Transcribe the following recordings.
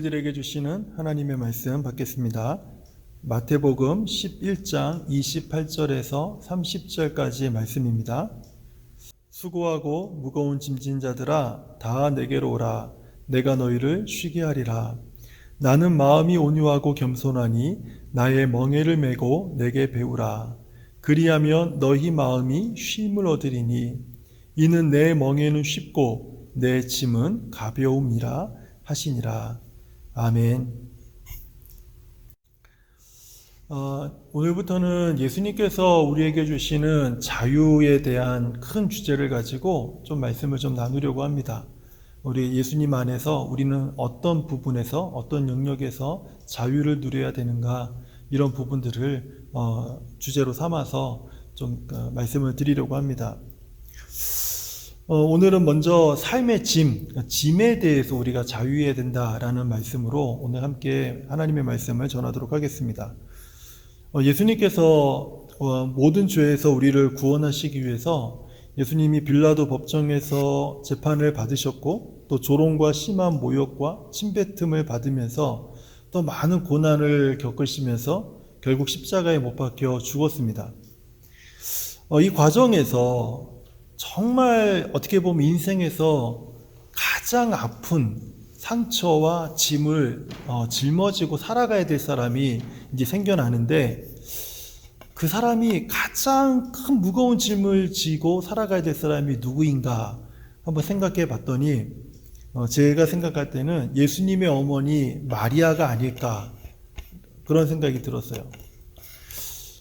우리들에게 주시는 하나님의 말씀 받겠습니다. 마태복음 11장 28절에서 30절까지의 말씀입니다. 수고하고 무거운 짐진 자들아 다 내게로 오라. 내가 너희를 쉬게 하리라. 나는 마음이 온유하고 겸손하니 나의 멍에를 메고 내게 배우라. 그리하면 너희 마음이 쉼을 얻으리니 이는 내 멍에는 쉽고 내 짐은 가벼움이라 하시니라. 아멘. 오늘부터는 예수님께서 우리에게 주시는 자유에 대한 큰 주제를 가지고 좀 말씀을 좀 나누려고 합니다. 우리 예수님 안에서 우리는 어떤 부분에서 어떤 영역에서 자유를 누려야 되는가, 이런 부분들을 주제로 삼아서 좀 말씀을 드리려고 합니다. 오늘은 먼저 삶의 짐에 대해서 우리가 자유해야 된다라는 말씀으로 오늘 함께 하나님의 말씀을 전하도록 하겠습니다. 예수님께서 모든 죄에서 우리를 구원하시기 위해서 예수님이 빌라도 법정에서 재판을 받으셨고, 또 조롱과 심한 모욕과 침뱉음을 받으면서 또 많은 고난을 겪으시면서 결국 십자가에 못 박혀 죽었습니다. 이 과정에서 정말 어떻게 보면 인생에서 가장 아픈 상처와 짐을 짊어지고 살아가야 될 사람이 이제 생겨나는데, 그 사람이 가장 큰 무거운 짐을 지고 살아가야 될 사람이 누구인가 한번 생각해 봤더니, 제가 생각할 때는 예수님의 어머니 마리아가 아닐까, 그런 생각이 들었어요.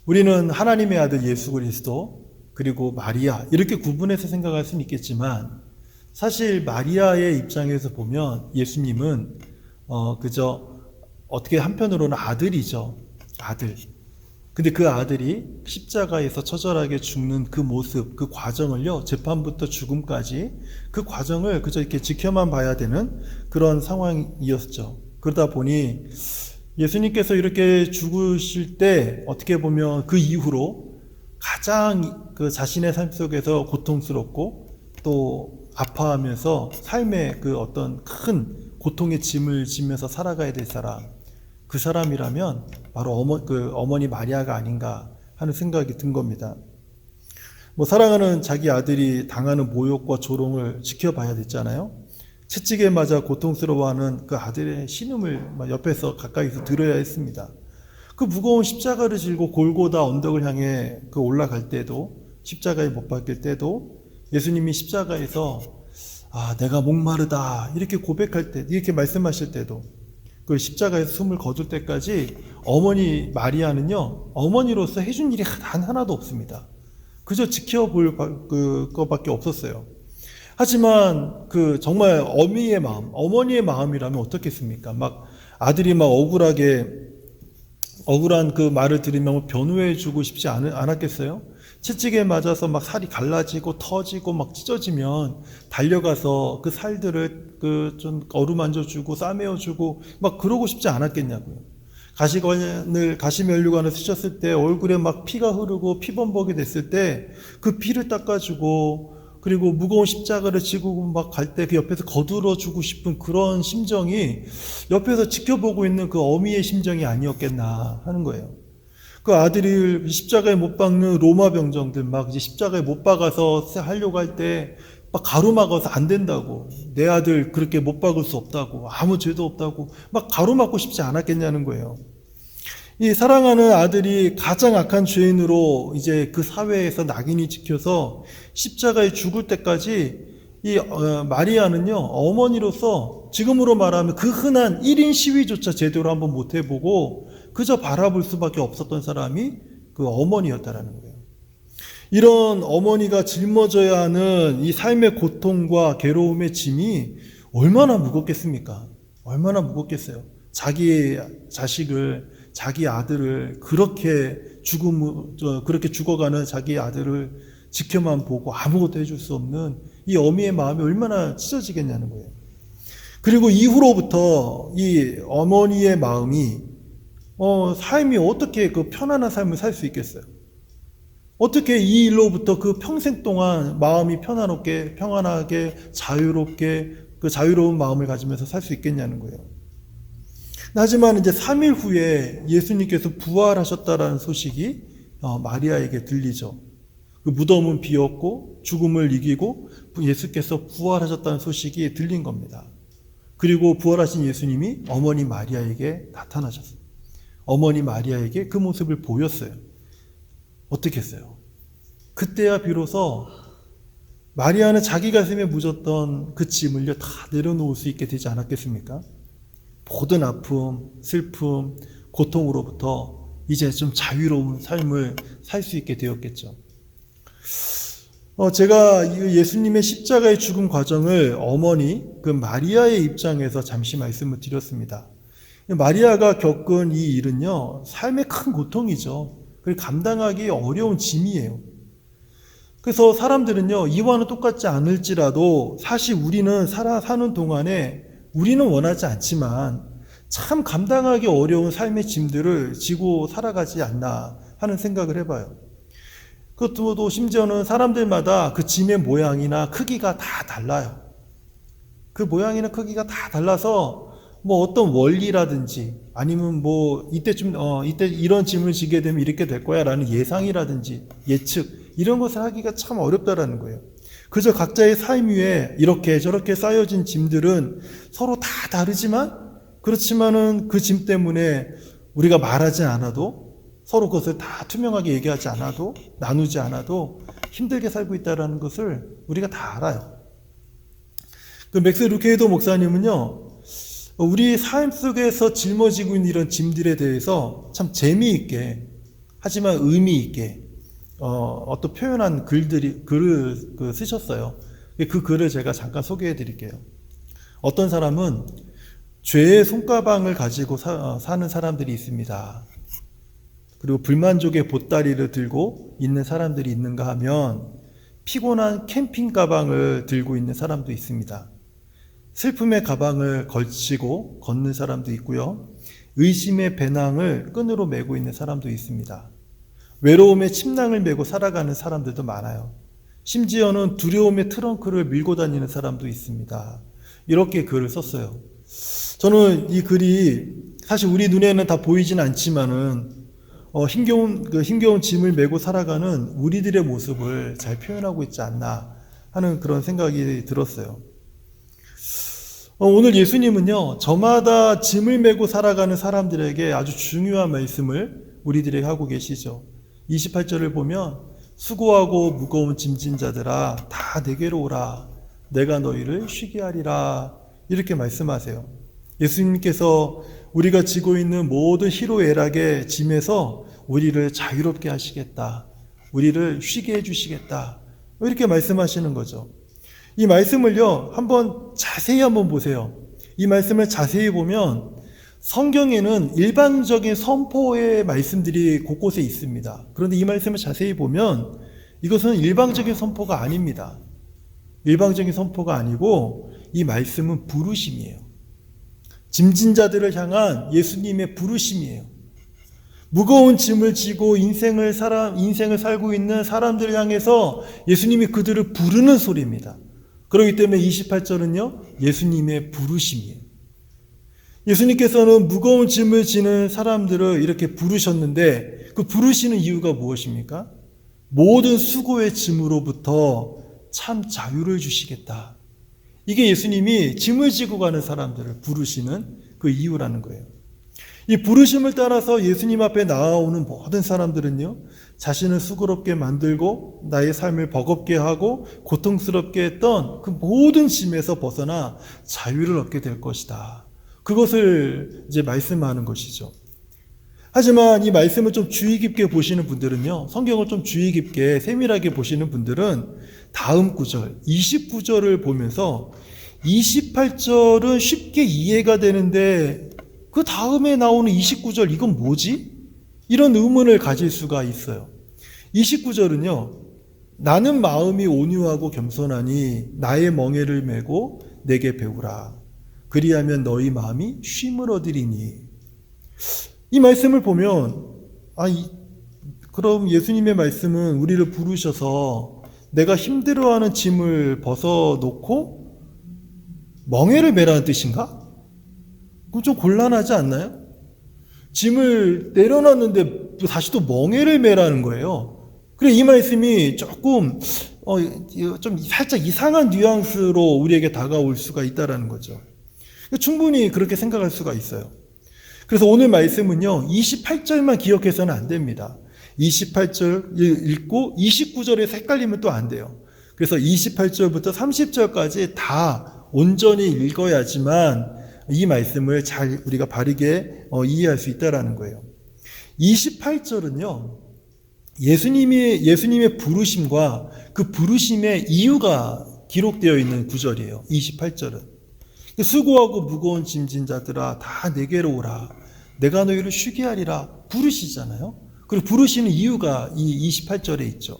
우리는 하나님의 아들 예수 그리스도 그리고 마리아 이렇게 구분해서 생각할 수는 있겠지만, 사실 마리아의 입장에서 보면 예수님은 그저 어떻게 한편으로는 아들이죠. 아들. 근데 그 아들이 십자가에서 처절하게 죽는 그 모습, 그 과정을요, 재판부터 죽음까지 그 과정을 그저 이렇게 지켜만 봐야 되는 그런 상황이었죠. 그러다 보니 예수님께서 이렇게 죽으실 때 어떻게 보면 그 이후로 가장 그 자신의 삶 속에서 고통스럽고 또 아파하면서 삶의 그 어떤 큰 고통의 짐을 지면서 살아가야 될 사람, 그 사람이라면 바로 어머니 마리아가 아닌가 하는 생각이 든 겁니다. 사랑하는 자기 아들이 당하는 모욕과 조롱을 지켜봐야 됐잖아요. 채찍에 맞아 고통스러워하는 그 아들의 신음을 옆에서 가까이서 들어야 했습니다. 그 무거운 십자가를 지고 골고다 언덕을 향해 그 올라갈 때도, 십자가에 못 박힐 때도, 예수님이 십자가에서 내가 목마르다 이렇게 고백할 때, 이렇게 말씀하실 때도, 그 십자가에서 숨을 거둘 때까지 어머니 마리아는요, 어머니로서 해준 일이 단 하나도 없습니다. 그저 지켜볼 그거밖에 없었어요. 하지만 그 정말 어머니의 마음이라면 어떻겠습니까? 막 아들이 막 억울한 그 말을 들으면 변호해주고 싶지 않았겠어요? 채찍에 맞아서 막 살이 갈라지고 터지고 막 찢어지면 달려가서 그 살들을 좀 어루만져주고 싸매어주고 막 그러고 싶지 않았겠냐고요. 가시면류관을 쓰셨을 때 얼굴에 막 피가 흐르고 피범벅이 됐을 때 그 피를 닦아주고, 그리고 무거운 십자가를 지고 막 갈 때 그 옆에서 거들어주고 싶은 그런 심정이 옆에서 지켜보고 있는 그 어미의 심정이 아니었겠나 하는 거예요. 그 아들이 십자가에 못 박는 로마 병정들 막 이제 십자가에 못 박아서 하려고 할 때 막 가로막아서 안 된다고, 내 아들 그렇게 못 박을 수 없다고, 아무 죄도 없다고 막 가로막고 싶지 않았겠냐는 거예요. 이 사랑하는 아들이 가장 악한 죄인으로 이제 그 사회에서 낙인이 찍혀서 십자가에 죽을 때까지 이 마리아는요, 어머니로서 지금으로 말하면 그 흔한 1인 시위조차 제대로 한번 못 해보고 그저 바라볼 수밖에 없었던 사람이 그 어머니였다라는 거예요. 이런 어머니가 짊어져야 하는 이 삶의 고통과 괴로움의 짐이 얼마나 무겁겠습니까? 얼마나 무겁겠어요. 자기 자식을, 자기 아들을 그렇게 죽어가는 자기 아들을 지켜만 보고 아무것도 해줄 수 없는 이 어미의 마음이 얼마나 찢어지겠냐는 거예요. 그리고 이후로부터 이 어머니의 마음이 삶이 어떻게 그 편안한 삶을 살 수 있겠어요? 어떻게 이 일로부터 그 평생 동안 마음이 평안하게, 자유롭게 그 자유로운 마음을 가지면서 살 수 있겠냐는 거예요. 하지만 이제 3일 후에 예수님께서 부활하셨다라는 소식이 마리아에게 들리죠. 그 무덤은 비었고 죽음을 이기고 예수께서 부활하셨다는 소식이 들린 겁니다. 그리고 부활하신 예수님이 어머니 마리아에게 나타나셨어요. 어머니 마리아에게 그 모습을 보였어요. 어떻게 했어요? 그때야 비로소 마리아는 자기 가슴에 묻었던 그 짐을요 다 내려놓을 수 있게 되지 않았겠습니까? 모든 아픔, 슬픔, 고통으로부터 이제 좀 자유로운 삶을 살 수 있게 되었겠죠. 제가 예수님의 십자가의 죽음 과정을 어머니 그 마리아의 입장에서 잠시 말씀을 드렸습니다. 마리아가 겪은 이 일은요 삶의 큰 고통이죠. 그리고 감당하기 어려운 짐이에요. 그래서 사람들은요 이와는 똑같지 않을지라도 사실 우리는 사는 동안에 우리는 원하지 않지만 참 감당하기 어려운 삶의 짐들을 지고 살아가지 않나 하는 생각을 해봐요. 그것도 심지어는 사람들마다 그 짐의 모양이나 크기가 다 달라요. 그 모양이나 크기가 다 달라서 뭐 어떤 원리라든지 아니면 뭐 이때 이런 짐을 지게 되면 이렇게 될 거야 라는 예상이라든지 예측 이런 것을 하기가 참 어렵다라는 거예요. 그저 각자의 삶 위에 이렇게 저렇게 쌓여진 짐들은 서로 다 다르지만 그렇지만은 그 짐 때문에 우리가 말하지 않아도 서로 그것을 다 투명하게 얘기하지 않아도 나누지 않아도 힘들게 살고 있다는 것을 우리가 다 알아요. 그 맥스 루케이도 목사님은요 우리 삶 속에서 짊어지고 있는 이런 짐들에 대해서 참 재미있게 하지만 의미 있게 어떤 표현한 글을 쓰셨어요. 그 글을 제가 잠깐 소개해 드릴게요. 어떤 사람은 죄의 손가방을 가지고 사는 사람들이 있습니다. 그리고 불만족의 보따리를 들고 있는 사람들이 있는가 하면 피곤한 캠핑 가방을 들고 있는 사람도 있습니다. 슬픔의 가방을 걸치고 걷는 사람도 있고요. 의심의 배낭을 끈으로 메고 있는 사람도 있습니다. 외로움의 침낭을 메고 살아가는 사람들도 많아요. 심지어는 두려움의 트렁크를 밀고 다니는 사람도 있습니다. 이렇게 글을 썼어요. 저는 이 글이 사실 우리 눈에는 다 보이진 않지만은 힘겨운 짐을 메고 살아가는 우리들의 모습을 잘 표현하고 있지 않나 하는 그런 생각이 들었어요. 오늘 예수님은요, 저마다 짐을 메고 살아가는 사람들에게 아주 중요한 말씀을 우리들에게 하고 계시죠. 28절을 보면 수고하고 무거운 짐진 자들아 다 내게로 오라. 내가 너희를 쉬게 하리라. 이렇게 말씀하세요. 예수님께서 우리가 지고 있는 모든 희로애락의 짐에서 우리를 자유롭게 하시겠다. 우리를 쉬게 해주시겠다. 이렇게 말씀하시는 거죠. 이 말씀을요, 자세히 한번 보세요. 이 말씀을 자세히 보면 성경에는 일반적인 선포의 말씀들이 곳곳에 있습니다. 그런데 이 말씀을 자세히 보면 이것은 일방적인 선포가 아닙니다. 일방적인 선포가 아니고 이 말씀은 부르심이에요. 짐진 자들을 향한 예수님의 부르심이에요. 무거운 짐을 지고 인생을 살고 있는 사람들을 향해서 예수님이 그들을 부르는 소리입니다. 그렇기 때문에 28절은요, 예수님의 부르심이에요. 예수님께서는 무거운 짐을 지는 사람들을 이렇게 부르셨는데 그 부르시는 이유가 무엇입니까? 모든 수고의 짐으로부터 참 자유를 주시겠다. 이게 예수님이 짐을 지고 가는 사람들을 부르시는 그 이유라는 거예요. 이 부르심을 따라서 예수님 앞에 나아오는 모든 사람들은요, 자신을 수고롭게 만들고 나의 삶을 버겁게 하고 고통스럽게 했던 그 모든 짐에서 벗어나 자유를 얻게 될 것이다. 그것을 이제 말씀하는 것이죠. 하지만 이 말씀을 좀 주의 깊게 보시는 분들은요, 성경을 좀 주의 깊게 세밀하게 보시는 분들은 다음 구절 29절을 보면서 28절은 쉽게 이해가 되는데 그 다음에 나오는 29절 이건 뭐지? 이런 의문을 가질 수가 있어요. 29절은요, 나는 마음이 온유하고 겸손하니 나의 멍에를 메고 내게 배우라. 그리하면 너희 마음이 쉼을 얻으리니. 이 말씀을 보면 그럼 예수님의 말씀은 우리를 부르셔서 내가 힘들어하는 짐을 벗어놓고 멍에를 메라는 뜻인가? 그럼 좀 곤란하지 않나요? 짐을 내려놨는데 다시 또 멍에를 매라는 거예요. 그래, 이 말씀이 조금 좀 살짝 이상한 뉘앙스로 우리에게 다가올 수가 있다라는 거죠. 충분히 그렇게 생각할 수가 있어요. 그래서 오늘 말씀은요, 28절만 기억해서는 안 됩니다. 28절 읽고 29절에서 헷갈리면 또 안 돼요. 그래서 28절부터 30절까지 다 온전히 읽어야지만 이 말씀을 잘 우리가 바르게 이해할 수 있다라는 거예요. 28절은요, 예수님의 부르심과 그 부르심의 이유가 기록되어 있는 구절이에요. 28절은. 수고하고 무거운 짐진 자들아 다 내게로 오라. 내가 너희를 쉬게 하리라. 부르시잖아요. 그리고 부르시는 이유가 이 28절에 있죠.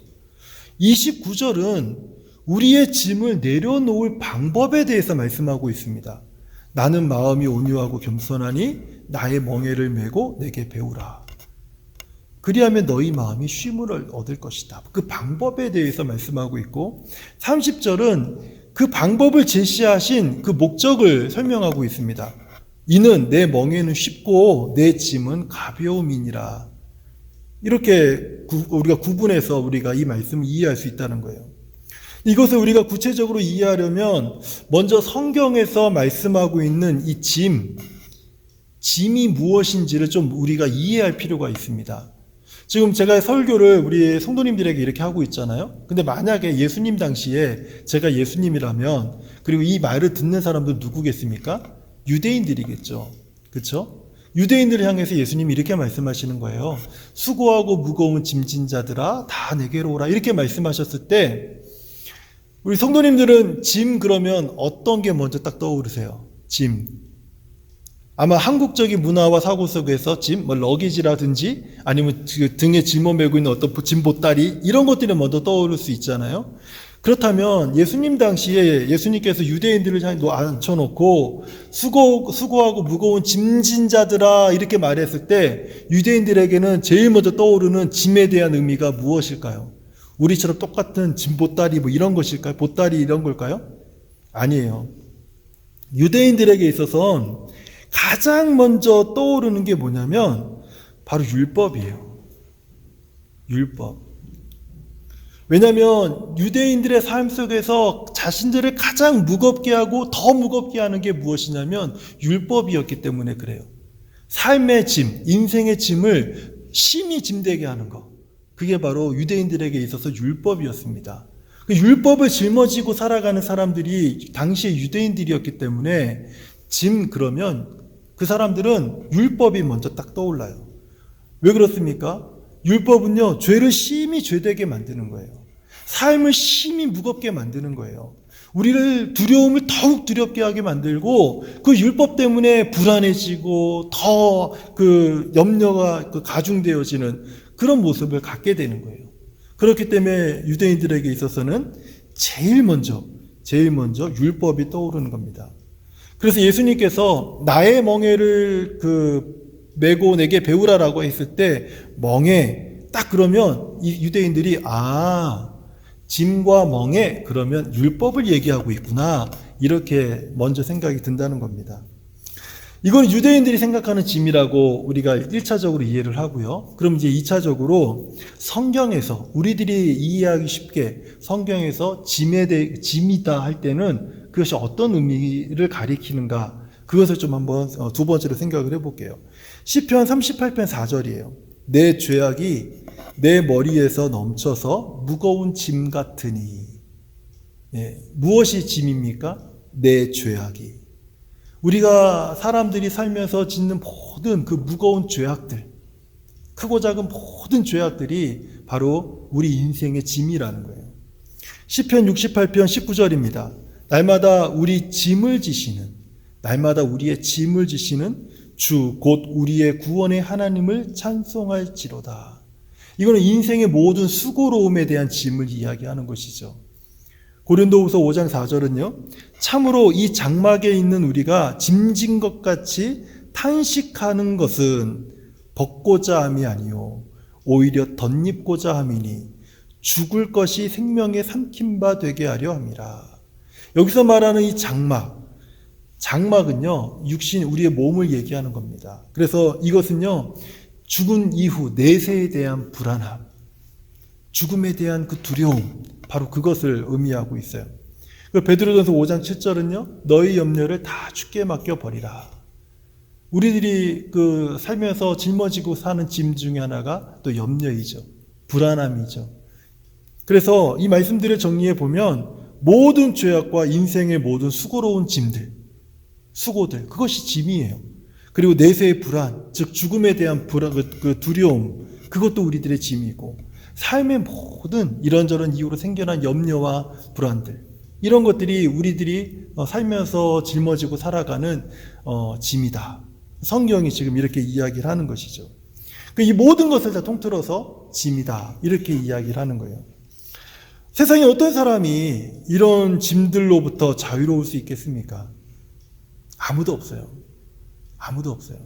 29절은 우리의 짐을 내려놓을 방법에 대해서 말씀하고 있습니다. 나는 마음이 온유하고 겸손하니 나의 멍에를 메고 내게 배우라. 그리하면 너희 마음이 쉼을 얻을 것이다. 그 방법에 대해서 말씀하고 있고 30절은 그 방법을 제시하신 그 목적을 설명하고 있습니다. 이는 내 멍에는 쉽고 내 짐은 가벼움이니라. 이렇게 우리가 구분해서 우리가 이 말씀을 이해할 수 있다는 거예요. 이것을 우리가 구체적으로 이해하려면 먼저 성경에서 말씀하고 있는 이 짐이 무엇인지를 좀 우리가 이해할 필요가 있습니다. 지금 제가 설교를 우리 성도님들에게 이렇게 하고 있잖아요. 근데 만약에 예수님 당시에 제가 예수님이라면, 그리고 이 말을 듣는 사람들 누구겠습니까? 유대인들이겠죠. 그렇죠? 유대인들을 향해서 예수님이 이렇게 말씀하시는 거예요. 수고하고 무거운 짐진 자들아 다 내게로 오라. 이렇게 말씀하셨을 때 우리 성도님들은 짐 그러면 어떤 게 먼저 딱 떠오르세요? 짐. 아마 한국적인 문화와 사고 속에서 짐, 러기지라든지 아니면 등에 짐을 메고 있는 어떤 짐 보따리 이런 것들이 먼저 떠오를 수 있잖아요. 그렇다면 예수님 당시에 예수님께서 유대인들을 향해 앉혀놓고 수고하고 무거운 짐진 자들아 이렇게 말했을 때 유대인들에게는 제일 먼저 떠오르는 짐에 대한 의미가 무엇일까요? 우리처럼 똑같은 짐 보따리 뭐 이런 것일까요? 보따리 이런 걸까요? 아니에요. 유대인들에게 있어서는 가장 먼저 떠오르는 게 뭐냐면 바로 율법이에요. 율법. 왜냐하면 유대인들의 삶 속에서 자신들을 가장 무겁게 하고 더 무겁게 하는 게 무엇이냐면 율법이었기 때문에 그래요. 삶의 짐, 인생의 짐을 심히 짐되게 하는 것. 그게 바로 유대인들에게 있어서 율법이었습니다. 그 율법을 짊어지고 살아가는 사람들이 당시의 유대인들이었기 때문에 짐 그러면 그 사람들은 율법이 먼저 딱 떠올라요. 왜 그렇습니까? 율법은요, 죄를 심히 죄되게 만드는 거예요. 삶을 심히 무겁게 만드는 거예요. 우리를 두려움을 더욱 두렵게 하게 만들고 그 율법 때문에 불안해지고 더 그 염려가 가중되어지는 그런 모습을 갖게 되는 거예요. 그렇기 때문에 유대인들에게 있어서는 제일 먼저 율법이 떠오르는 겁니다. 그래서 예수님께서 나의 멍에를 메고 내게 배우라라고 했을 때 멍에 딱 그러면 이 유대인들이 짐과 멍에 그러면 율법을 얘기하고 있구나 이렇게 먼저 생각이 든다는 겁니다. 이건 유대인들이 생각하는 짐이라고 우리가 1차적으로 이해를 하고요. 그럼 이제 2차적으로 성경에서 우리들이 이해하기 쉽게 성경에서 짐이다 할 때는 그것이 어떤 의미를 가리키는가 그것을 좀 한번 두 번째로 생각을 해볼게요. 시편 38편 4절이에요. 내 죄악이 내 머리에서 넘쳐서 무거운 짐 같으니. 무엇이 짐입니까? 내 죄악이. 우리가 사람들이 살면서 짓는 모든 그 무거운 죄악들, 크고 작은 모든 죄악들이 바로 우리 인생의 짐이라는 거예요. 시편 68편 19절입니다. 날마다 우리의 짐을 지시는 주 곧 우리의 구원의 하나님을 찬송할지로다. 이거는 인생의 모든 수고로움에 대한 짐을 이야기하는 것이죠. 고린도후서 5장 4절은요. 참으로 이 장막에 있는 우리가 짐진 것 같이 탄식하는 것은 벗고자 함이 아니요 오히려 덧입고자 함이니 죽을 것이 생명에 삼킨 바 되게 하려 함이라. 여기서 말하는 이 장막, 장막은요, 육신, 우리의 몸을 얘기하는 겁니다. 그래서 이것은요, 죽은 이후 내세에 대한 불안함, 죽음에 대한 그 두려움, 바로 그것을 의미하고 있어요. 베드로전서 5장 7절은요, 너희 염려를 다 주께 맡겨버리라. 우리들이 살면서 짊어지고 사는 짐 중에 하나가 또 염려이죠. 불안함이죠. 그래서 이 말씀들을 정리해 보면 모든 죄악과 인생의 모든 수고로운 짐들, 수고들, 그것이 짐이에요. 그리고 내세의 불안, 즉 죽음에 대한 불안, 그 두려움, 그것도 우리들의 짐이고, 삶의 모든 이런저런 이유로 생겨난 염려와 불안들, 이런 것들이 우리들이 살면서 짊어지고 살아가는 짐이다. 성경이 지금 이렇게 이야기를 하는 것이죠. 이 모든 것을 다 통틀어서 짐이다, 이렇게 이야기를 하는 거예요. 세상에 어떤 사람이 이런 짐들로부터 자유로울 수 있겠습니까? 아무도 없어요. 아무도 없어요.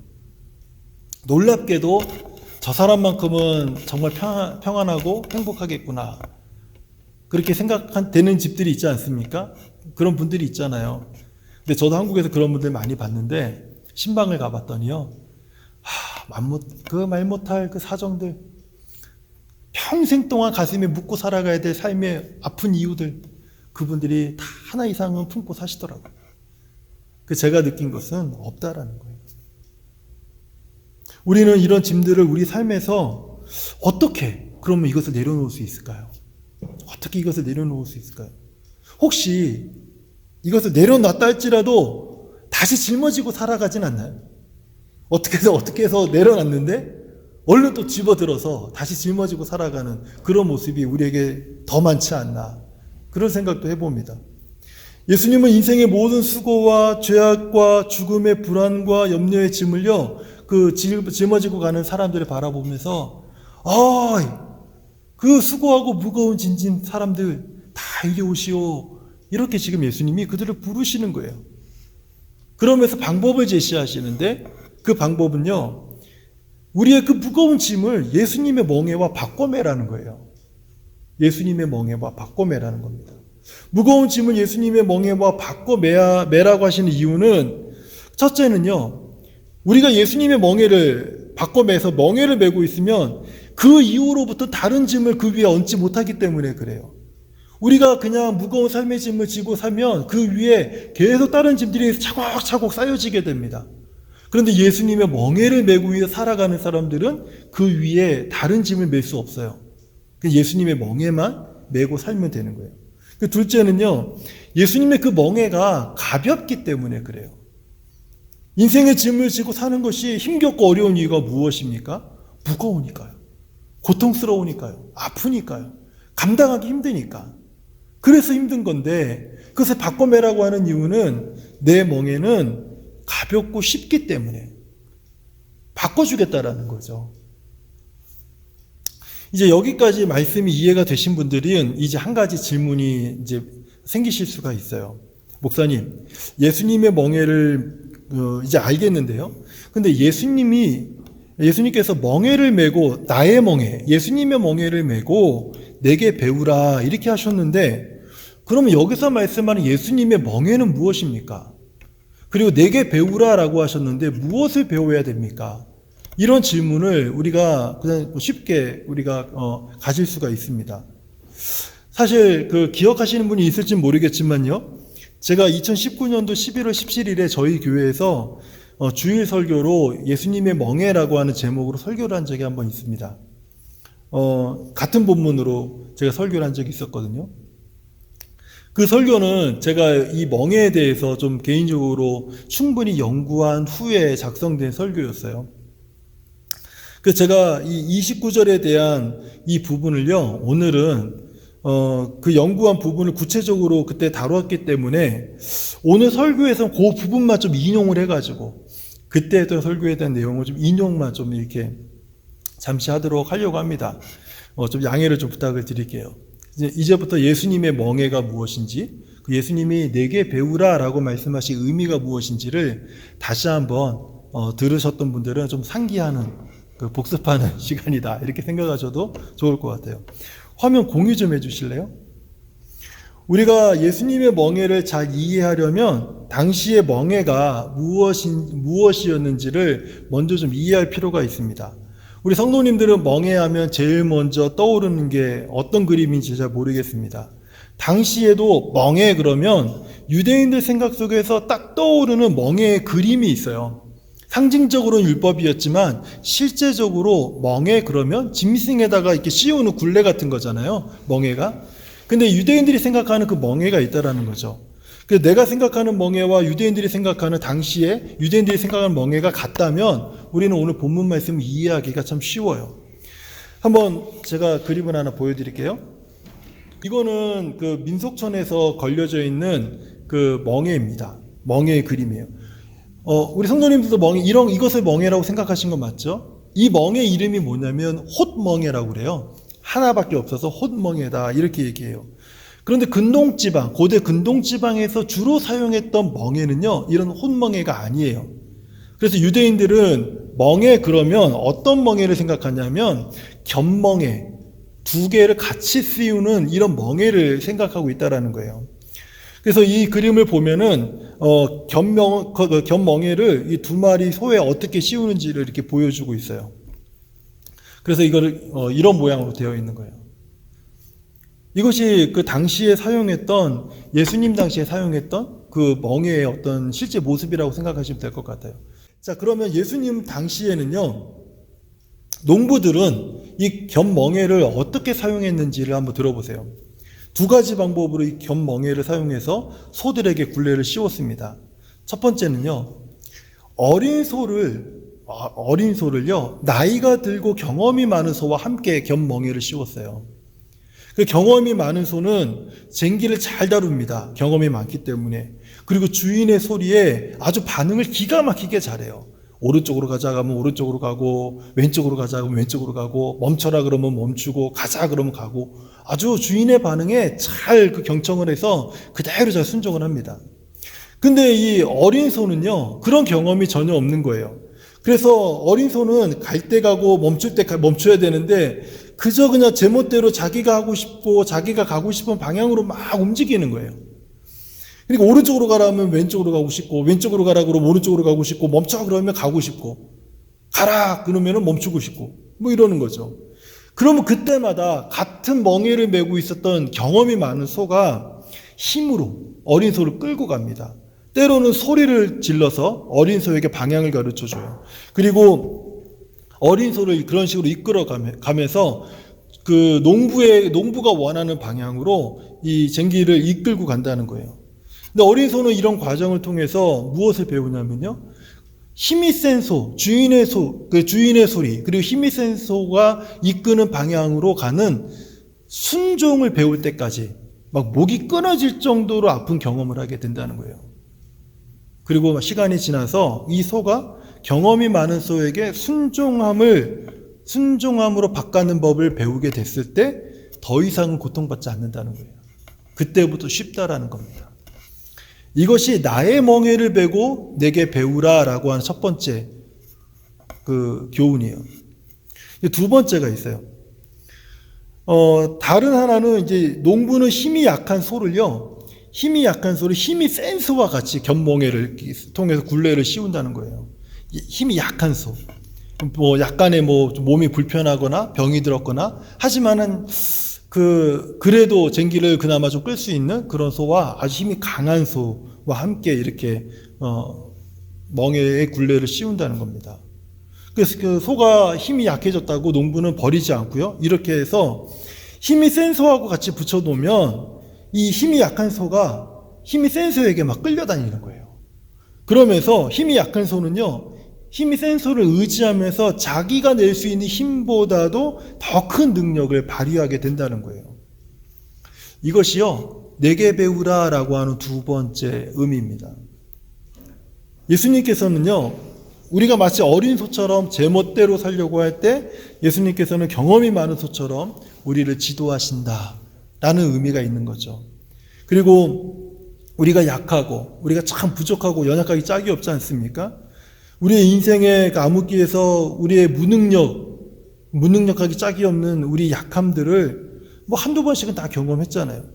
놀랍게도 저 사람만큼은 정말 평안하고 행복하겠구나, 그렇게 생각되는 집들이 있지 않습니까? 그런 분들이 있잖아요. 근데 저도 한국에서 그런 분들 많이 봤는데, 신방을 가봤더니요, 말 못할 그 사정들, 평생 동안 가슴에 묻고 살아가야 될 삶의 아픈 이유들, 그분들이 다 하나 이상은 품고 사시더라고요. 제가 느낀 것은 없다라는 거예요. 우리는 이런 짐들을 우리 삶에서 어떻게 그러면 이것을 내려놓을 수 있을까요? 어떻게 이것을 내려놓을 수 있을까요? 혹시 이것을 내려놨다 할지라도 다시 짊어지고 살아가진 않나요? 어떻게 해서 내려놨는데 얼른 또 집어들어서 다시 짊어지고 살아가는 그런 모습이 우리에게 더 많지 않나, 그런 생각도 해봅니다. 예수님은 인생의 모든 수고와 죄악과 죽음의 불안과 염려의 짐을요, 짊어지고 가는 사람들을 바라보면서 그 수고하고 무거운 짐진 사람들 다 이리 오시오, 이렇게 지금 예수님이 그들을 부르시는 거예요. 그러면서 방법을 제시하시는데, 그 방법은요, 우리의 그 무거운 짐을 예수님의 멍에와 바꿔매라는 거예요. 예수님의 멍에와 바꿔매라는 겁니다. 무거운 짐을 예수님의 멍에와 바꿔매라고 하시는 이유는, 첫째는요, 우리가 예수님의 멍에를 바꿔매서 멍에를 메고 있으면 그 이후로부터 다른 짐을 그 위에 얹지 못하기 때문에 그래요. 우리가 그냥 무거운 삶의 짐을 지고 살면 그 위에 계속 다른 짐들이 차곡차곡 쌓여지게 됩니다. 그런데 예수님의 멍에를 메고 살아가는 사람들은 그 위에 다른 짐을 멜 수 없어요. 예수님의 멍에만 메고 살면 되는 거예요. 둘째는요, 예수님의 그 멍에가 가볍기 때문에 그래요. 인생의 짐을 지고 사는 것이 힘겹고 어려운 이유가 무엇입니까? 무거우니까요. 고통스러우니까요. 아프니까요. 감당하기 힘드니까. 그래서 힘든 건데, 그것을 바꿔매라고 하는 이유는 내 멍에는 가볍고 쉽기 때문에 바꿔주겠다라는 거죠. 이제 여기까지 말씀이 이해가 되신 분들은 이제 한 가지 질문이 이제 생기실 수가 있어요. 목사님, 예수님의 멍에를 이제 알겠는데요. 근데 예수님께서 멍에를 메고 나의 멍에, 예수님의 멍에를 메고 내게 배우라 이렇게 하셨는데, 그러면 여기서 말씀하는 예수님의 멍에는 무엇입니까? 그리고 내게 배우라라고 하셨는데 무엇을 배워야 됩니까? 이런 질문을 우리가 그냥 쉽게 가질 수가 있습니다. 사실 기억하시는 분이 있을지 모르겠지만요, 제가 2019년도 11월 17일에 저희 교회에서 주일 설교로 예수님의 멍에라고 하는 제목으로 설교를 한 적이 한번 있습니다. 같은 본문으로 제가 설교를 한 적이 있었거든요. 그 설교는 제가 이 멍에에 대해서 좀 개인적으로 충분히 연구한 후에 작성된 설교였어요. 제가 이 29절에 대한 이 부분을요, 오늘은 그 연구한 부분을 구체적으로 그때 다루었기 때문에 오늘 설교에서 그 부분만 좀 인용을 해가지고 그때 했던 설교에 대한 내용을 좀 인용만 좀 이렇게 잠시 하도록 하려고 합니다. 좀 양해를 좀 부탁을 드릴게요. 이제부터 예수님의 멍에가 무엇인지, 그 예수님이 내게 배우라라고 말씀하신 의미가 무엇인지를 다시 한번 들으셨던 분들은 좀 상기하는, 복습하는 시간이다 이렇게 생각하셔도 좋을 것 같아요. 화면 공유 좀 해주실래요? 우리가 예수님의 멍에를 잘 이해하려면 당시의 멍에가 무엇이었는지를 먼저 좀 이해할 필요가 있습니다. 우리 성도님들은 멍에하면 제일 먼저 떠오르는 게 어떤 그림인지 잘 모르겠습니다. 당시에도 멍에 그러면 유대인들 생각 속에서 딱 떠오르는 멍에의 그림이 있어요. 상징적으로는 율법이었지만 실제적으로 멍에 그러면 짐승에다가 이렇게 씌우는 굴레 같은 거잖아요. 멍에가. 근데 유대인들이 생각하는 그 멍에가 있다라는 거죠. 그래서 내가 생각하는 멍에와 유대인들이 생각하는 당시에 유대인들이 생각하는 멍에가 같다면 우리는 오늘 본문 말씀을 이해하기가 참 쉬워요. 한번 제가 그림을 하나 보여드릴게요. 이거는 그 민속촌에서 걸려져 있는 그 멍에입니다. 멍에의 그림이에요. 우리 성도님들도 이것을 멍에라고 생각하신 건 맞죠? 이 멍에 이름이 뭐냐면 홑멍에라고 그래요. 하나밖에 없어서 홑멍에다 이렇게 얘기해요. 그런데 고대 근동지방에서 주로 사용했던 멍에는요, 이런 홑멍에가 아니에요. 그래서 유대인들은 멍에 그러면 어떤 멍에를 생각하냐면 견멍에, 두 개를 같이 씌우는 이런 멍에를 생각하고 있다라는 거예요. 그래서 이 그림을 보면은 견멍에를 이 두 마리 소에 어떻게 씌우는지를 이렇게 보여주고 있어요. 그래서 이거를 이런 모양으로 되어 있는 거예요. 이것이 그 당시에 사용했던 예수님 당시에 사용했던 그 멍에의 어떤 실제 모습이라고 생각하시면 될 것 같아요. 자, 그러면 예수님 당시에는요, 농부들은 이 견멍에를 어떻게 사용했는지를 한번 들어보세요. 두 가지 방법으로 이 견멍에를 사용해서 소들에게 굴레를 씌웠습니다. 첫 번째는요, 어린 소를요, 나이가 들고 경험이 많은 소와 함께 견멍에를 씌웠어요. 그 경험이 많은 소는 쟁기를 잘 다룹니다. 경험이 많기 때문에. 그리고 주인의 소리에 아주 반응을 기가 막히게 잘해요. 오른쪽으로 가자 하면 오른쪽으로 가고, 왼쪽으로 가자 하면 왼쪽으로 가고, 멈춰라 그러면 멈추고, 가자 그러면 가고, 아주 주인의 반응에 잘 그 경청을 해서 그대로 잘 순종을 합니다. 근데 이 어린 소는요, 그런 경험이 전혀 없는 거예요. 그래서 어린 소는 갈 때 가고 멈출 때 멈춰야 되는데 그저 그냥 제멋대로 자기가 하고 싶고 자기가 가고 싶은 방향으로 막 움직이는 거예요. 그러니까 오른쪽으로 가라면 왼쪽으로 가고 싶고, 왼쪽으로 가라 그러면 오른쪽으로 가고 싶고, 멈춰 그러면 가고 싶고, 가라 그러면 멈추고 싶고, 뭐 이러는 거죠. 그러면 그때마다 같은 멍에를 메고 있었던 경험이 많은 소가 힘으로 어린 소를 끌고 갑니다. 때로는 소리를 질러서 어린 소에게 방향을 가르쳐 줘요. 그리고 어린 소를 그런 식으로 이끌어 가면서 그 농부가 원하는 방향으로 이 쟁기를 이끌고 간다는 거예요. 근데 어린 소는 이런 과정을 통해서 무엇을 배우냐면요, 힘이 센 소, 주인의 소리, 그리고 힘이 센 소가 이끄는 방향으로 가는 순종을 배울 때까지 막 목이 끊어질 정도로 아픈 경험을 하게 된다는 거예요. 그리고 시간이 지나서 이 소가 경험이 많은 소에게 순종함으로 바꾸는 법을 배우게 됐을 때 더 이상은 고통받지 않는다는 거예요. 그때부터 쉽다라는 겁니다. 이것이 나의 멍에를 베고 내게 배우라라고 하는 첫 번째 그 교훈이에요. 두 번째가 있어요. 다른 하나는 이제 농부는 힘이 약한 소를 힘이 센 소와 같이 견멍에를 통해서 굴레를 씌운다는 거예요. 힘이 약한 소. 약간의 몸이 불편하거나 병이 들었거나 하지만은 그래도 쟁기를 그나마 좀 끌 수 있는 그런 소와 아주 힘이 강한 소와 함께 이렇게 멍에의 굴레를 씌운다는 겁니다. 그래서 그 소가 힘이 약해졌다고 농부는 버리지 않고요. 이렇게 해서 힘이 센 소하고 같이 붙여놓으면 이 힘이 약한 소가 힘이 센 소에게 막 끌려다니는 거예요. 그러면서 힘이 약한 소는요, 힘이 센 소를 의지하면서 자기가 낼 수 있는 힘보다도 더 큰 능력을 발휘하게 된다는 거예요. 이것이요, 내게 배우라 라고 하는 두 번째 의미입니다. 예수님께서는요, 우리가 마치 어린 소처럼 제멋대로 살려고 할 때 예수님께서는 경험이 많은 소처럼 우리를 지도하신다 라는 의미가 있는 거죠. 그리고 우리가 약하고 우리가 참 부족하고 연약하기 짝이 없지 않습니까? 우리의 인생의 그 암흑기에서 우리의 무능력하기 짝이 없는 우리 약함들을 한두 번씩은 다 경험했잖아요.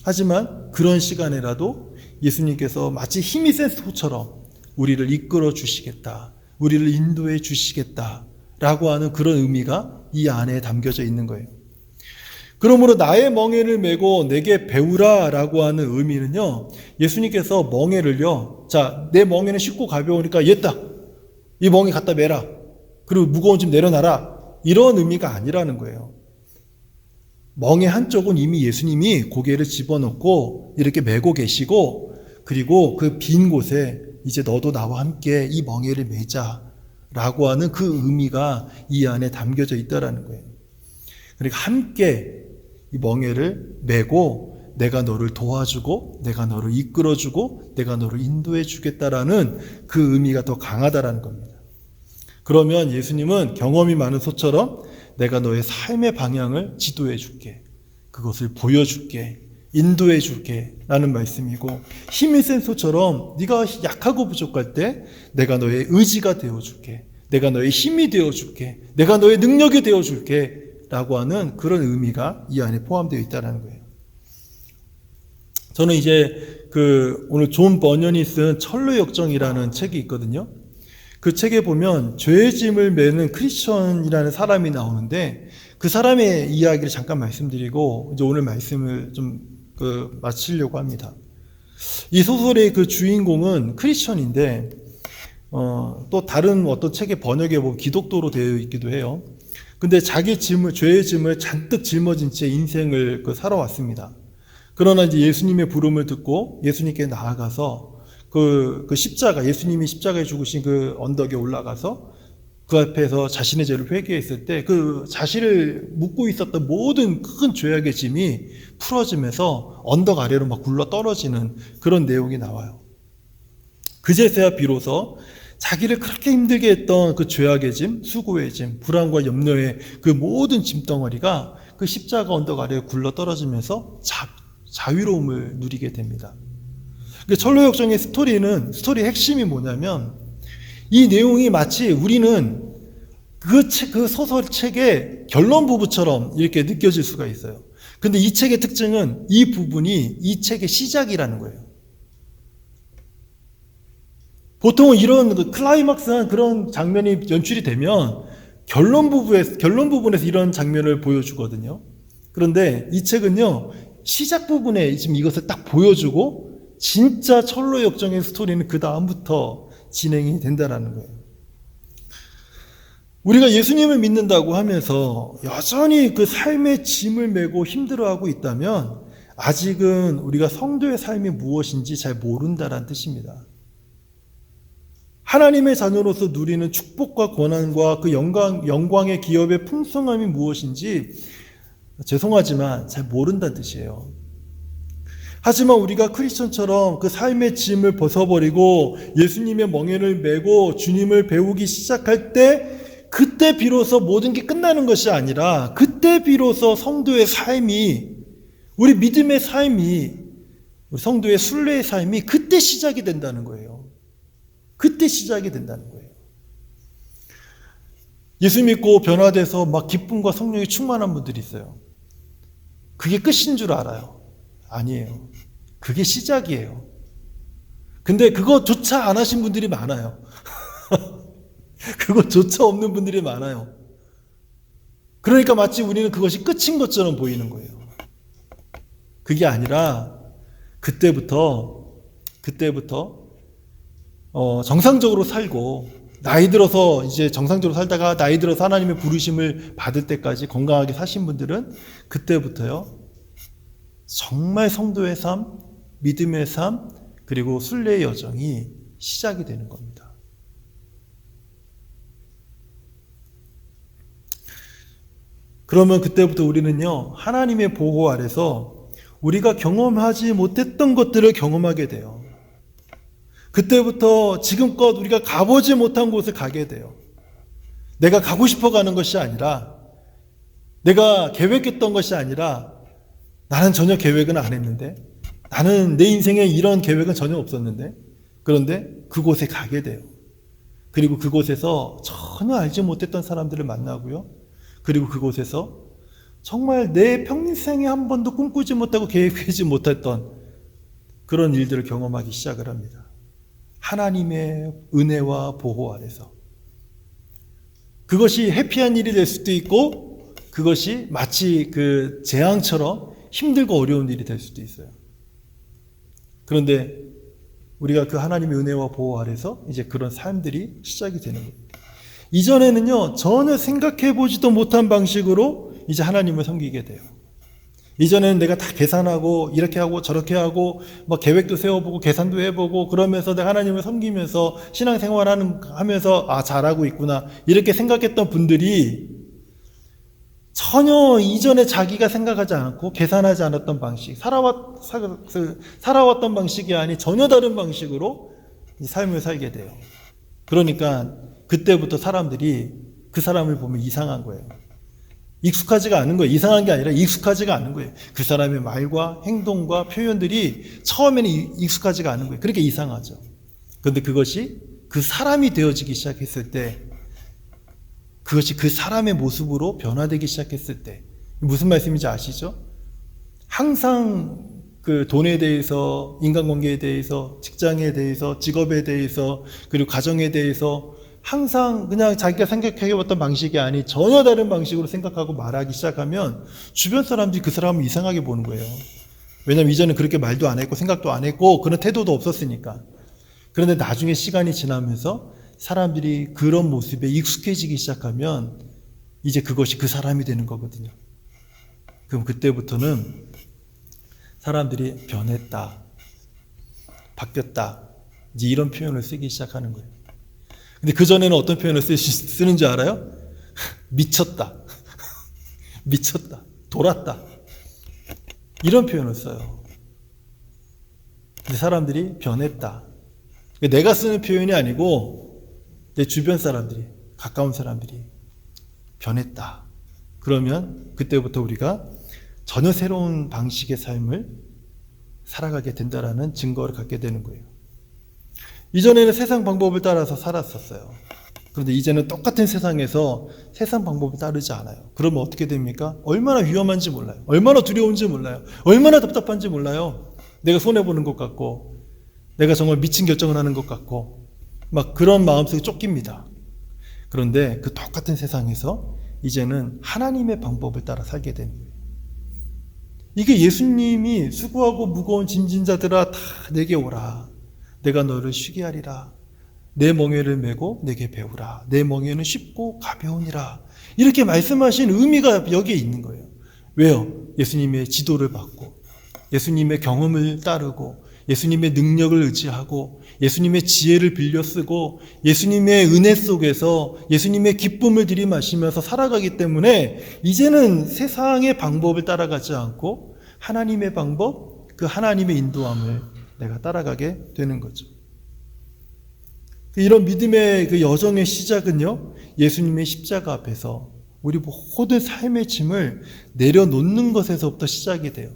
하지만 그런 시간에라도 예수님께서 마치 힘이 센 소처럼 우리를 이끌어 주시겠다, 우리를 인도해 주시겠다라고 하는 그런 의미가 이 안에 담겨져 있는 거예요. 그러므로 나의 멍에를 메고 내게 배우라 라고 하는 의미는요, 예수님께서 멍에를요, 자, 내 멍에는 쉽고 가벼우니까 얘다, 이 멍에 갖다 매라, 그리고 무거운 좀 내려놔라, 이런 의미가 아니라는 거예요. 멍에 한쪽은 이미 예수님이 고개를 집어넣고 이렇게 메고 계시고, 그리고 그 빈 곳에 이제 너도 나와 함께 이 멍에를 메자 라고 하는 그 의미가 이 안에 담겨져 있다라는 거예요. 그러니까 함께 이 멍에를 메고 내가 너를 도와주고 내가 너를 이끌어주고 내가 너를 인도해 주겠다라는 그 의미가 더 강하다라는 겁니다. 그러면 예수님은 경험이 많은 소처럼 내가 너의 삶의 방향을 지도해 줄게, 그것을 보여줄게, 인도해 줄게 라는 말씀이고, 힘이 센 소처럼 네가 약하고 부족할 때 내가 너의 의지가 되어줄게, 내가 너의 힘이 되어줄게, 내가 너의 능력이 되어줄게 라고 하는 그런 의미가 이 안에 포함되어 있다는 거예요. 저는 이제 오늘 존 버년이 쓴 철로의 역정이라는 책이 있거든요. 그 책에 보면 죄의 짐을 메는 크리스천이라는 사람이 나오는데, 그 사람의 이야기를 잠깐 말씀드리고 이제 오늘 말씀을 좀 마치려고 합니다. 이 소설의 그 주인공은 크리스천인데, 또 다른 어떤 책의 번역에 보면 기독도로 되어 있기도 해요. 근데 자기 죄의 짐을 잔뜩 짊어진 채 인생을 살아왔습니다. 그러나 이제 예수님의 부름을 듣고 예수님께 나아가서 그 십자가, 예수님이 십자가에 죽으신 그 언덕에 올라가서 그 앞에서 자신의 죄를 회개했을 때 그 자신을 묶고 있었던 모든 큰 죄악의 짐이 풀어지면서 언덕 아래로 막 굴러 떨어지는 그런 내용이 나와요. 그제서야 비로소 자기를 그렇게 힘들게 했던 그 죄악의 짐, 수고의 짐, 불안과 염려의 그 모든 짐덩어리가 그 십자가 언덕 아래에 굴러 떨어지면서 자유로움을 누리게 됩니다. 철로의 역정의 스토리의 핵심이 뭐냐면, 이 내용이 마치 우리는 그 소설책의 결론 부분처럼 이렇게 느껴질 수가 있어요. 근데 이 책의 특징은 이 부분이 이 책의 시작이라는 거예요. 보통은 이런 클라이막스한 그런 장면이 연출이 되면 결론 부분에서 이런 장면을 보여주거든요. 그런데 이 책은요, 시작 부분에 지금 이것을 딱 보여주고 진짜 철로의 역정의 스토리는 그 다음부터 진행이 된다는 거예요. 우리가 예수님을 믿는다고 하면서 여전히 그 삶의 짐을 메고 힘들어하고 있다면 아직은 우리가 성도의 삶이 무엇인지 잘 모른다는 뜻입니다. 하나님의 자녀로서 누리는 축복과 권한과 그 영광의 기업의 풍성함이 무엇인지 죄송하지만 잘 모른다는 뜻이에요. 하지만 우리가 크리스천처럼 그 삶의 짐을 벗어버리고 예수님의 멍에를 메고 주님을 배우기 시작할 때, 그때 비로소 모든 게 끝나는 것이 아니라 그때 비로소 성도의 삶이, 우리 믿음의 삶이, 우리 성도의 순례의 삶이 그때 시작이 된다는 거예요. 그때 시작이 된다는 거예요. 예수 믿고 변화돼서 막 기쁨과 성령이 충만한 분들이 있어요. 그게 끝인 줄 알아요. 아니에요. 그게 시작이에요. 근데 그거조차 안 하신 분들이 많아요. 그거조차 없는 분들이 많아요. 그러니까 마치 우리는 그것이 끝인 것처럼 보이는 거예요. 그게 아니라 그때부터 정상적으로 살고, 나이 들어서 이제 정상적으로 살다가 나이 들어서 하나님의 부르심을 받을 때까지 건강하게 사신 분들은 그때부터요, 정말 성도의 삶, 믿음의 삶, 그리고 순례의 여정이 시작이 되는 겁니다. 그러면 그때부터 우리는요, 하나님의 보호 아래서 우리가 경험하지 못했던 것들을 경험하게 돼요. 그때부터 지금껏 우리가 가보지 못한 곳에 가게 돼요. 내가 가고 싶어 가는 것이 아니라, 내가 계획했던 것이 아니라, 나는 전혀 계획은 안 했는데, 나는 내 인생에 이런 계획은 전혀 없었는데, 그런데 그곳에 가게 돼요. 그리고 그곳에서 전혀 알지 못했던 사람들을 만나고요. 그리고 그곳에서 정말 내 평생에 한 번도 꿈꾸지 못하고 계획하지 못했던 그런 일들을 경험하기 시작을 합니다. 하나님의 은혜와 보호 아래서. 그것이 해피한 일이 될 수도 있고 그것이 마치 그 재앙처럼 힘들고 어려운 일이 될 수도 있어요. 그런데 우리가 그 하나님의 은혜와 보호 아래서 이제 그런 삶들이 시작이 되는 거예요. 이전에는요, 전혀 생각해 보지도 못한 방식으로 이제 하나님을 섬기게 돼요. 이전에는 내가 다 계산하고 이렇게 하고 저렇게 하고 막 계획도 세워보고 계산도 해보고 그러면서 내가 하나님을 섬기면서 신앙생활 하면서 잘하고 있구나 이렇게 생각했던 분들이 전혀 이전에 자기가 생각하지 않고 계산하지 않았던 방식, 살아왔던 방식이 아닌 전혀 다른 방식으로 삶을 살게 돼요. 그러니까 그때부터 사람들이 그 사람을 보면 이상한 거예요. 익숙하지가 않은 거예요. 이상한 게 아니라 익숙하지가 않은 거예요. 그 사람의 말과 행동과 표현들이 처음에는 익숙하지가 않은 거예요. 그러니까 이상하죠. 그런데 그것이 그 사람이 되어지기 시작했을 때, 그것이 그 사람의 모습으로 변화되기 시작했을 때, 무슨 말씀인지 아시죠? 항상 그 돈에 대해서, 인간관계에 대해서, 직장에 대해서, 직업에 대해서, 그리고 가정에 대해서 항상 그냥 자기가 생각해왔던 방식이 아닌 전혀 다른 방식으로 생각하고 말하기 시작하면 주변 사람들이 그 사람을 이상하게 보는 거예요. 왜냐하면 이전에 그렇게 말도 안 했고 생각도 안 했고 그런 태도도 없었으니까. 그런데 나중에 시간이 지나면서 사람들이 그런 모습에 익숙해지기 시작하면 이제 그것이 그 사람이 되는 거거든요. 그럼 그때부터는 사람들이 변했다, 바뀌었다, 이제 이런 표현을 쓰기 시작하는 거예요. 근데 그전에는 어떤 표현을 쓰는 줄 알아요? 미쳤다. 미쳤다. 돌았다. 이런 표현을 써요. 근데 사람들이 변했다. 내가 쓰는 표현이 아니고 내 주변 사람들이, 가까운 사람들이 변했다. 그러면 그때부터 우리가 전혀 새로운 방식의 삶을 살아가게 된다라는 증거를 갖게 되는 거예요. 이전에는 세상 방법을 따라서 살았었어요. 그런데 이제는 똑같은 세상에서 세상 방법을 따르지 않아요. 그러면 어떻게 됩니까? 얼마나 위험한지 몰라요. 얼마나 두려운지 몰라요. 얼마나 답답한지 몰라요. 내가 손해보는 것 같고 내가 정말 미친 결정을 하는 것 같고 막 그런 마음속에 쫓깁니다. 그런데 그 똑같은 세상에서 이제는 하나님의 방법을 따라 살게 되는 거예요. 이게 예수님이 수고하고 무거운 짐진 자들아 다 내게 오라. 내가 너를 쉬게 하리라. 내 멍에를 메고 내게 배우라. 내 멍에는 쉽고 가벼우니라. 이렇게 말씀하신 의미가 여기에 있는 거예요. 왜요? 예수님의 지도를 받고 예수님의 경험을 따르고 예수님의 능력을 의지하고 예수님의 지혜를 빌려 쓰고 예수님의 은혜 속에서 예수님의 기쁨을 들이마시면서 살아가기 때문에 이제는 세상의 방법을 따라가지 않고 하나님의 방법, 그 하나님의 인도함을 내가 따라가게 되는 거죠. 이런 믿음의 그 여정의 시작은요, 예수님의 십자가 앞에서 우리 모든 삶의 짐을 내려놓는 것에서부터 시작이 돼요.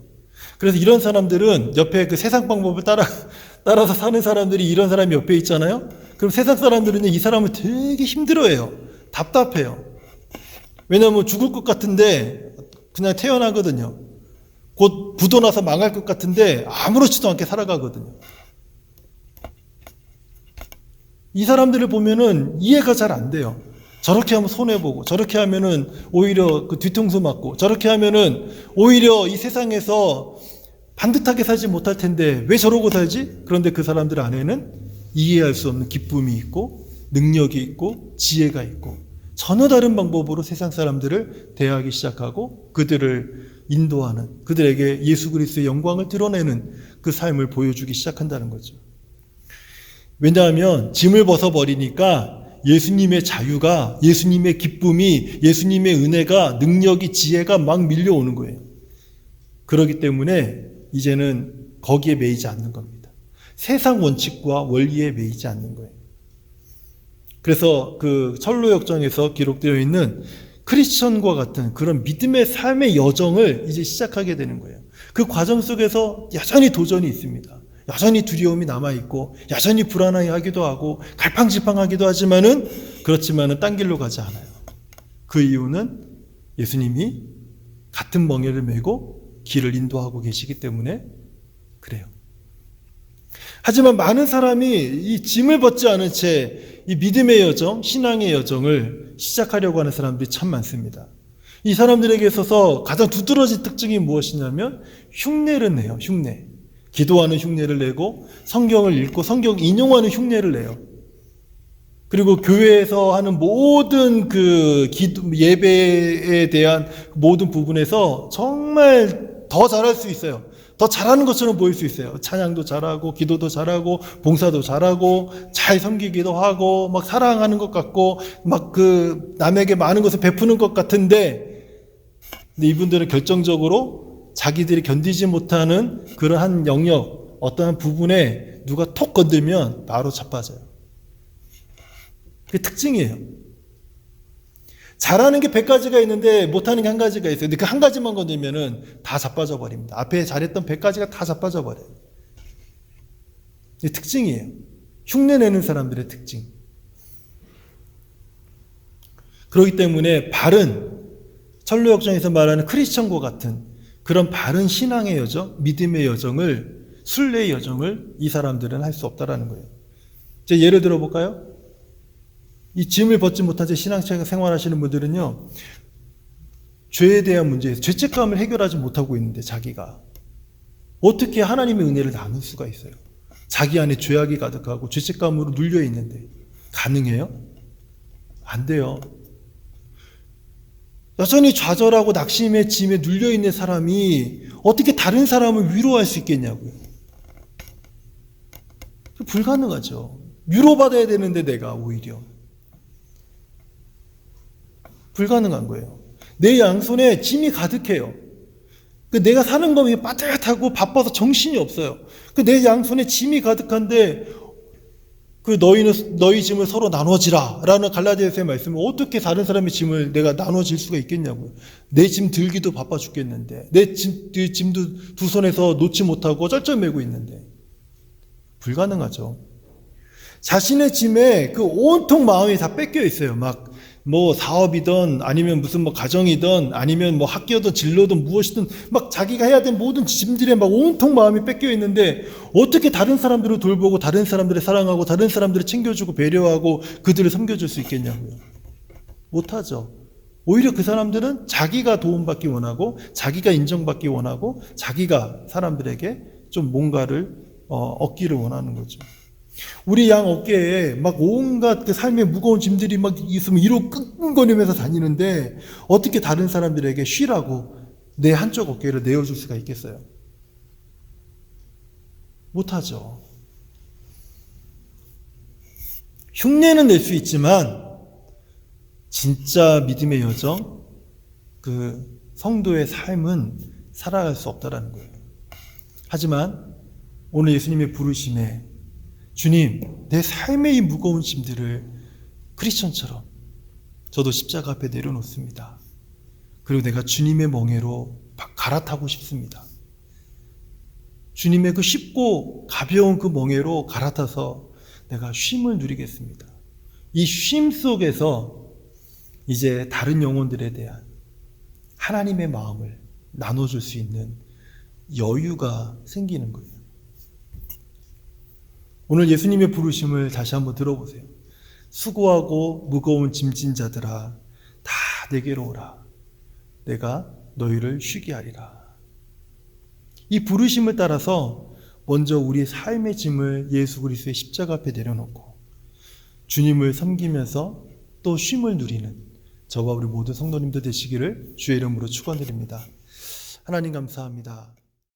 그래서 이런 사람들은 옆에 그 세상 방법을 따라서 사는 사람들이 이런 사람이 옆에 있잖아요. 그럼 세상 사람들은 이 사람을 되게 힘들어해요. 답답해요. 왜냐하면 죽을 것 같은데 그냥 태어나거든요. 곧 부도나서 망할 것 같은데 아무렇지도 않게 살아가거든요. 이 사람들을 보면은 이해가 잘 안 돼요. 저렇게 하면 손해보고 저렇게 하면은 오히려 그 뒤통수 맞고 저렇게 하면은 오히려 이 세상에서 반듯하게 살지 못할 텐데 왜 저러고 살지? 그런데 그 사람들 안에는 이해할 수 없는 기쁨이 있고 능력이 있고 지혜가 있고 전혀 다른 방법으로 세상 사람들을 대하기 시작하고 그들을 인도하는, 그들에게 예수 그리스도의 영광을 드러내는 그 삶을 보여주기 시작한다는 거죠. 왜냐하면 짐을 벗어버리니까 예수님의 자유가, 예수님의 기쁨이, 예수님의 은혜가, 능력이, 지혜가 막 밀려오는 거예요. 그렇기 때문에 이제는 거기에 매이지 않는 겁니다. 세상 원칙과 원리에 매이지 않는 거예요. 그래서 그 철로역정에서 기록되어 있는 크리스천과 같은 그런 믿음의 삶의 여정을 이제 시작하게 되는 거예요. 그 과정 속에서 여전히 도전이 있습니다. 여전히 두려움이 남아있고 여전히 불안해하기도 하고 갈팡질팡하기도 그렇지만은 딴 길로 가지 않아요. 그 이유는 예수님이 같은 멍에를 메고 길을 인도하고 계시기 때문에 그래요. 하지만 많은 사람이 이 짐을 벗지 않은 채 이 믿음의 여정, 신앙의 여정을 시작하려고 하는 사람들이 참 많습니다. 이 사람들에게 있어서 가장 두드러진 특징이 무엇이냐면 흉내를 내요. 흉내. 기도하는 흉내를 내고 성경을 읽고 성경 인용하는 흉내를 내요. 그리고 교회에서 하는 모든 그 예배에 대한 모든 부분에서 정말 더 잘할 수 있어요. 더 잘하는 것처럼 보일 수 있어요. 찬양도 잘하고, 기도도 잘하고, 봉사도 잘하고, 잘 섬기기도 하고, 막 사랑하는 것 같고, 막 그 남에게 많은 것을 베푸는 것 같은데, 근데 이분들은 결정적으로 자기들이 견디지 못하는 그러한 영역, 어떠한 부분에 누가 톡 건들면 바로 자빠져요. 그게 특징이에요. 잘하는 게 100가지가 있는데 못하는 게 한 가지가 있어요. 근데 그 한 가지만 건들면은 다 자빠져 버립니다. 앞에 잘했던 100가지가 다 자빠져 버려요. 이게 특징이에요. 흉내내는 사람들의 특징. 그렇기 때문에 바른 철로역정에서 말하는 크리스천과 같은 그런 바른 신앙의 여정, 믿음의 여정을, 순례의 여정을 이 사람들은 할 수 없다라는 거예요. 제가 예를 들어 볼까요? 이 짐을 벗지 못한 채 신앙생활 생활하시는 분들은요, 죄에 대한 문제에서 죄책감을 해결하지 못하고 있는데 자기가 어떻게 하나님의 은혜를 나눌 수가 있어요? 자기 안에 죄악이 가득하고 죄책감으로 눌려 있는데 가능해요? 안 돼요. 여전히 좌절하고 낙심의 짐에 눌려 있는 사람이 어떻게 다른 사람을 위로할 수 있겠냐고요. 불가능하죠. 위로받아야 되는데 내가 오히려 불가능한 거예요. 내 양손에 짐이 가득해요. 내가 사는 법이 빠듯하고 바빠서 정신이 없어요. 내 양손에 짐이 가득한데 너희 짐을 서로 나눠지라 라는 갈라디아서의 말씀은 어떻게 다른 사람의 짐을 내가 나눠질 수가 있겠냐고요. 내 짐 들기도 바빠 죽겠는데, 내 짐도 두 손에서 놓지 못하고 쩔쩔매고 있는데 불가능하죠. 자신의 짐에 그 온통 마음이 다 뺏겨 있어요. 막 뭐 사업이든 아니면 무슨 뭐 가정이든 아니면 뭐 학교든 진로든 무엇이든 막 자기가 해야 될 모든 짐들에 막 온통 마음이 뺏겨 있는데 어떻게 다른 사람들을 돌보고 다른 사람들을 사랑하고 다른 사람들을 챙겨주고 배려하고 그들을 섬겨줄 수 있겠냐고요. 못하죠. 오히려 그 사람들은 자기가 도움받기 원하고 자기가 인정받기 원하고 자기가 사람들에게 좀 뭔가를 얻기를 원하는 거죠. 우리 양 어깨에 막 온갖 그 삶의 무거운 짐들이 막 있으면 이로 끙끙거리면서 다니는데 어떻게 다른 사람들에게 쉬라고 내 한쪽 어깨를 내어줄 수가 있겠어요? 못하죠. 흉내는 낼 수 있지만 진짜 믿음의 여정, 그 성도의 삶은 살아갈 수 없다라는 거예요. 하지만 오늘 예수님의 부르심에 주님, 내 삶의 이 무거운 짐들을 크리스천처럼 저도 십자가 앞에 내려놓습니다. 그리고 내가 주님의 멍에로 갈아타고 싶습니다. 주님의 그 쉽고 가벼운 그 멍에로 갈아타서 내가 쉼을 누리겠습니다. 이 쉼 속에서 이제 다른 영혼들에 대한 하나님의 마음을 나눠줄 수 있는 여유가 생기는 거예요. 오늘 예수님의 부르심을 다시 한번 들어보세요. 수고하고 무거운 짐진 자들아 다 내게로 오라. 내가 너희를 쉬게 하리라. 이 부르심을 따라서 먼저 우리 삶의 짐을 예수 그리스도의 십자가 앞에 내려놓고 주님을 섬기면서 또 쉼을 누리는 저와 우리 모든 성도님들 되시기를 주의 이름으로 축원드립니다. 하나님 감사합니다.